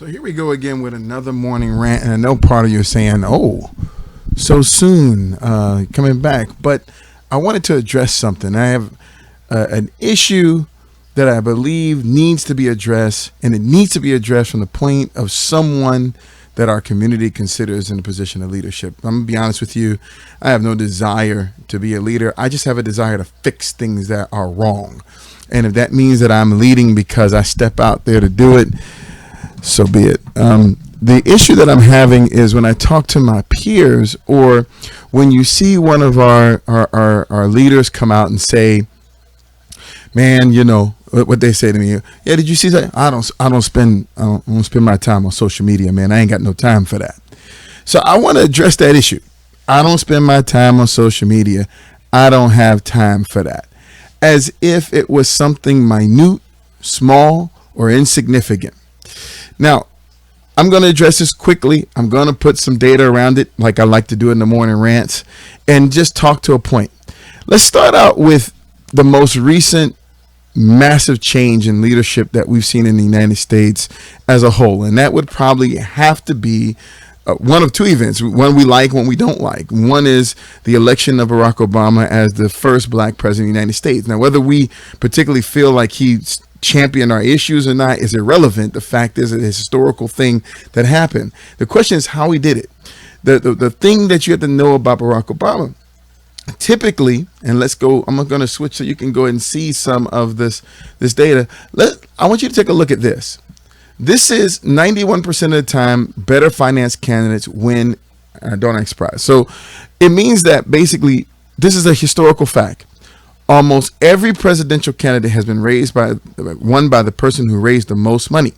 So here we go again with another morning rant, and I know part of you is saying, "Oh, so soon, coming back." But I wanted to address something. I have an issue that I believe needs to be addressed, and it needs to be addressed from the point of someone that our community considers in a position of leadership. I'm gonna be honest with you. I have no desire to be a leader. I just have a desire to fix things that are wrong. And if that means that I'm leading because I step out there to do it, so be it. The issue that I'm having is when I talk to my peers, or when you see one of our leaders come out and say, "Man, you know what they say to me? Yeah, did you see that? I don't spend my time on social media, man. I ain't got no time for that." So I want to address that issue. I don't spend my time on social media. I don't have time for that. As if it was something minute, small, or insignificant. Now, I'm going to address this quickly. I'm going to put some data around it, like I like to do in the morning rants, and just talk to a point. Let's start out with the most recent massive change in leadership that we've seen in the United States as a whole. And that would probably have to be one of two events, one we like, one we don't like. One is the election of Barack Obama as the first black president of the United States. Now, whether we particularly feel like he's championed our issues or not is irrelevant. The fact is, it's a historical thing that happened. The question is how he did it. The thing that you have to know about Barack Obama, typically, and let's go, I'm going to switch so you can go ahead and see some of this data. I want you to take a look at this. This is 91% of the time better finance candidates win Don't Ask Prize. So it means that basically this is a historical fact. Almost every presidential candidate has been won by the person who raised the most money.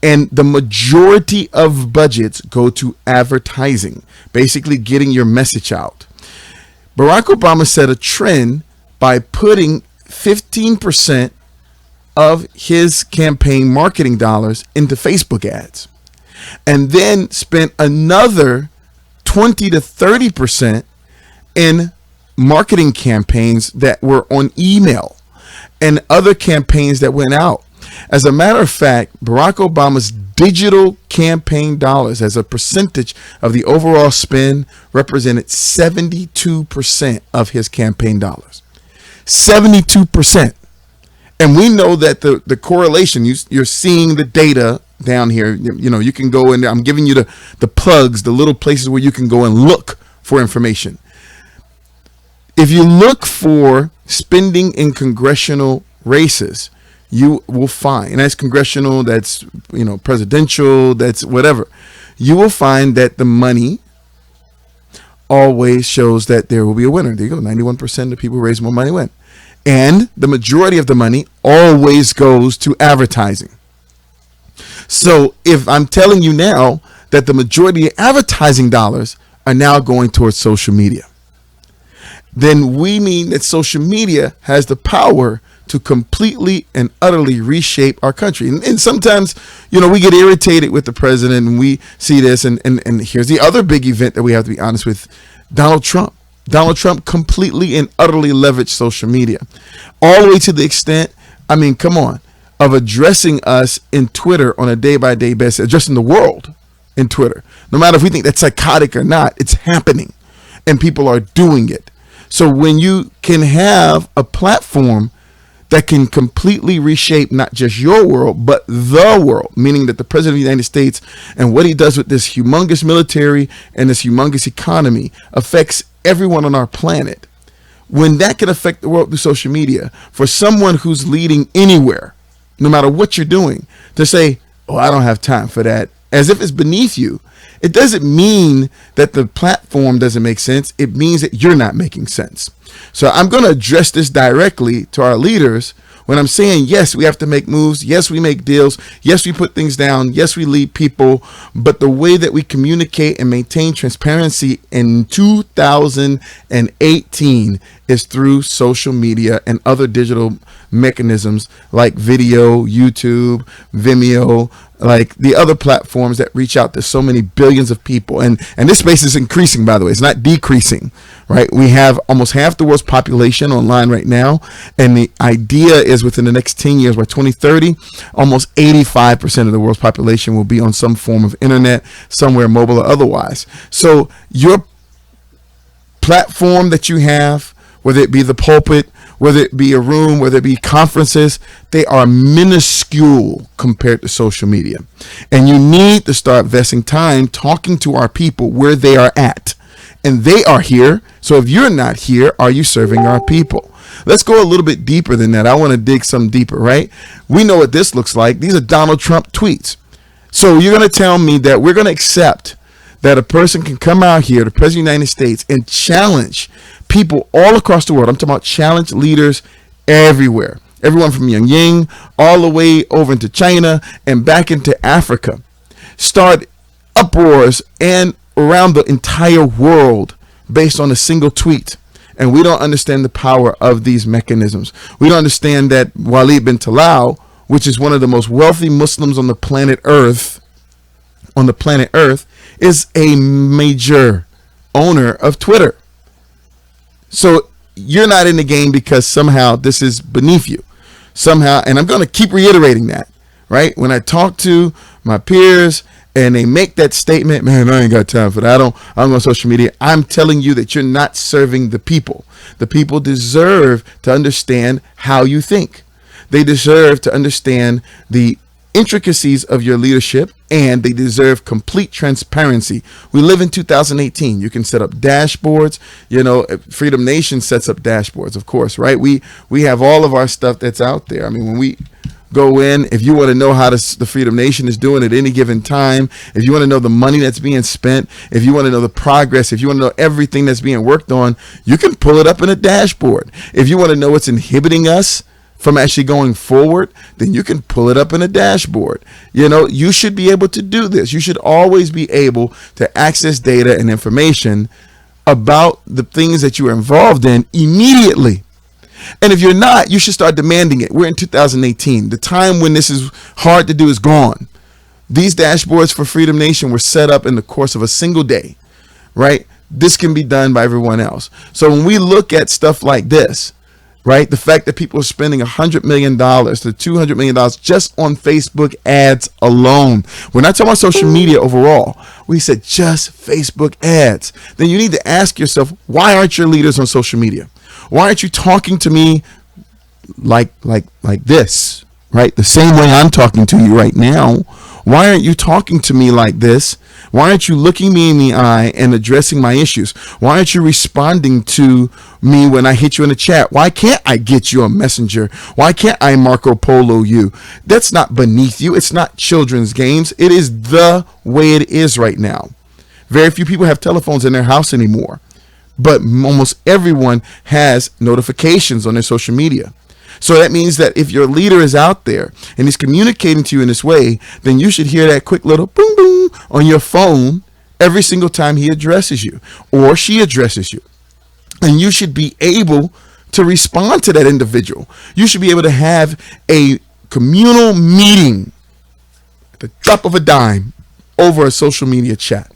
And the majority of budgets go to advertising, basically getting your message out. Barack Obama set a trend by putting 15% of his campaign marketing dollars into Facebook ads, and then spent another 20 to 30% in marketing campaigns that were on email and other campaigns that went out. As a matter of fact, Barack Obama's digital campaign dollars as a percentage of the overall spend represented 72% of his campaign dollars. 72%. And we know that the correlation, you're seeing the data down here. You know, you can go in there. I'm giving you the plugs, the little places where you can go and look for information. If you look for spending in congressional races, you will find, and that's congressional, that's, you know, presidential, that's whatever. You will find that the money always shows that there will be a winner. There you go. 91% of people who raise more money win. And the majority of the money always goes to advertising. So if I'm telling you now that the majority of advertising dollars are now going towards social media, then we mean that social media has the power to completely and utterly reshape our country. And sometimes, you know, we get irritated with the president and we see this. And here's the other big event that we have to be honest with: Donald Trump. Donald Trump completely and utterly leveraged social media, all the way to the extent, I mean, come on, of addressing us in Twitter on a day-by-day basis, addressing the world in Twitter. No matter if we think that's psychotic or not, it's happening, and people are doing it. So when you can have a platform that can completely reshape not just your world, but the world, meaning that the president of the United States and what he does with this humongous military and this humongous economy affects everyone on our planet. When that can affect the world through social media, for someone who's leading anywhere, no matter what you're doing, to say, "Oh, I don't have time for that," as if it's beneath you, it doesn't mean that the platform doesn't make sense. It means that you're not making sense. So I'm going to address this directly to our leaders when I'm saying, yes, we have to make moves. Yes, we make deals. Yes, we put things down. Yes, we lead people. But the way that we communicate and maintain transparency in 2018 is through social media and other digital mechanisms like video, YouTube, Vimeo, like the other platforms that reach out to so many billions of people. And this space is increasing, by the way. It's not decreasing, right? We have almost half the world's population online right now. And the idea is within the next 10 years, by 2030, almost 85% of the world's population will be on some form of internet, somewhere mobile or otherwise. So your platform that you have, whether it be the pulpit, whether it be a room, whether it be conferences, they are minuscule compared to social media. And you need to start investing time talking to our people where they are at. And they are here. So if you're not here, are you serving our people? Let's go a little bit deeper than that. I want to dig some deeper, right? We know what this looks like. These are Donald Trump tweets. So you're going to tell me that we're going to accept that a person can come out here, the President of the United States, and challenge people all across the world. I'm talking about challenge leaders everywhere. Everyone from Pyongyang all the way over into China and back into Africa. Start uproars and around the entire world based on a single tweet. And we don't understand the power of these mechanisms. We don't understand that Walid bin Talal, which is one of the most wealthy Muslims on the planet Earth, is a major owner of Twitter. So you're not in the game because somehow this is beneath you. Somehow, and I'm going to keep reiterating that, right? When I talk to my peers and they make that statement, man, I ain't got time for that. I'm on social media. I'm telling you that you're not serving the people. The people deserve to understand how you think. They deserve to understand the intricacies of your leadership, and they deserve complete transparency. We live in 2018. You can set up dashboards. You know, Freedom Nation sets up dashboards, of course, right? We have all of our stuff that's out there. I mean, when we go in, if you want to know how the Freedom Nation is doing at any given time, if you want to know the money that's being spent, if you want to know the progress, if you want to know everything that's being worked on, you can pull it up in a dashboard. If you want to know what's inhibiting us from actually going forward, then you can pull it up in a dashboard. You know, you should be able to do this. You should always be able to access data and information about the things that you are involved in immediately. And if you're not, you should start demanding it. We're in 2018. The time when this is hard to do is gone. These dashboards for Freedom Nation were set up in the course of a single day, right? This can be done by everyone else. So when we look at stuff like this, right, the fact that people are spending $100 million to $200 million just on Facebook ads alone. We're not talking about social media overall. We said just Facebook ads. Then you need to ask yourself, why aren't your leaders on social media? Why aren't you talking to me like this, right? The same way I'm talking to you right now. Why aren't you talking to me like this? Why aren't you looking me in the eye and addressing my issues? Why aren't you responding to me when I hit you in the chat? Why can't I get you a messenger? Why can't I Marco Polo you? That's not beneath you. It's not children's games. It is the way it is right now. Very few people have telephones in their house anymore, but almost everyone has notifications on their social media. So that means that if your leader is out there and he's communicating to you in this way, then you should hear that quick little boom boom on your phone every single time he addresses you or she addresses you. And you should be able to respond to that individual. You should be able to have a communal meeting at the drop of a dime over a social media chat.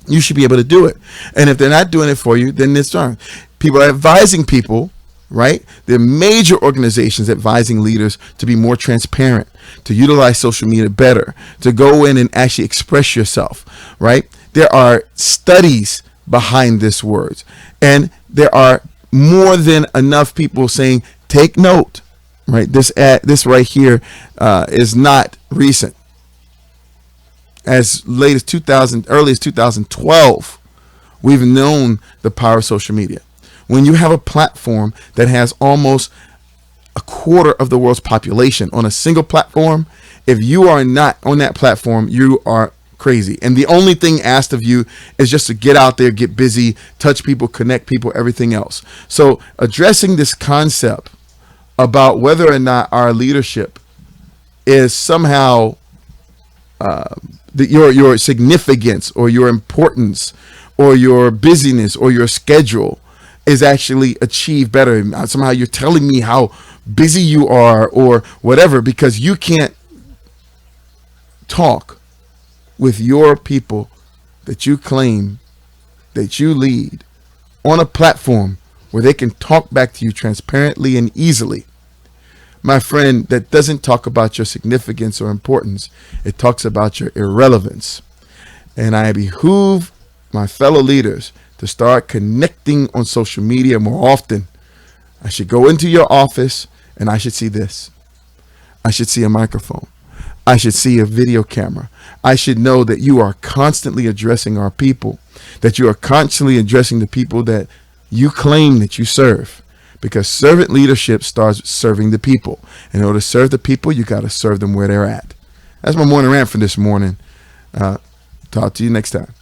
You should be able to do it. And if they're not doing it for you, then it's wrong. People are advising people, right? There are major organizations advising leaders to be more transparent, to utilize social media better, to go in and actually express yourself, right? There are studies behind this words, and there are more than enough people saying, take note, right? This right here is not recent. As late as early as 2012, we've known the power of social media. When you have a platform that has almost a quarter of the world's population on a single platform, if you are not on that platform, you are crazy. And the only thing asked of you is just to get out there, get busy, touch people, connect people, everything else. So addressing this concept about whether or not our leadership is somehow your significance or your importance or your busyness or your schedule is actually achieved better. Somehow you're telling me how busy you are or whatever, because you can't talk with your people that you claim that you lead on a platform where they can talk back to you transparently and easily. My friend, that doesn't talk about your significance or importance. It talks about your irrelevance. And I behoove my fellow leaders to start connecting on social media more often. I should go into your office and I should see this. I should see a microphone. I should see a video camera. I should know that you are constantly addressing our people, that you are constantly addressing the people that you claim that you serve. Because servant leadership starts serving the people. In order to serve the people, you got to serve them where they're at. That's my morning rant for this morning. Talk to you next time.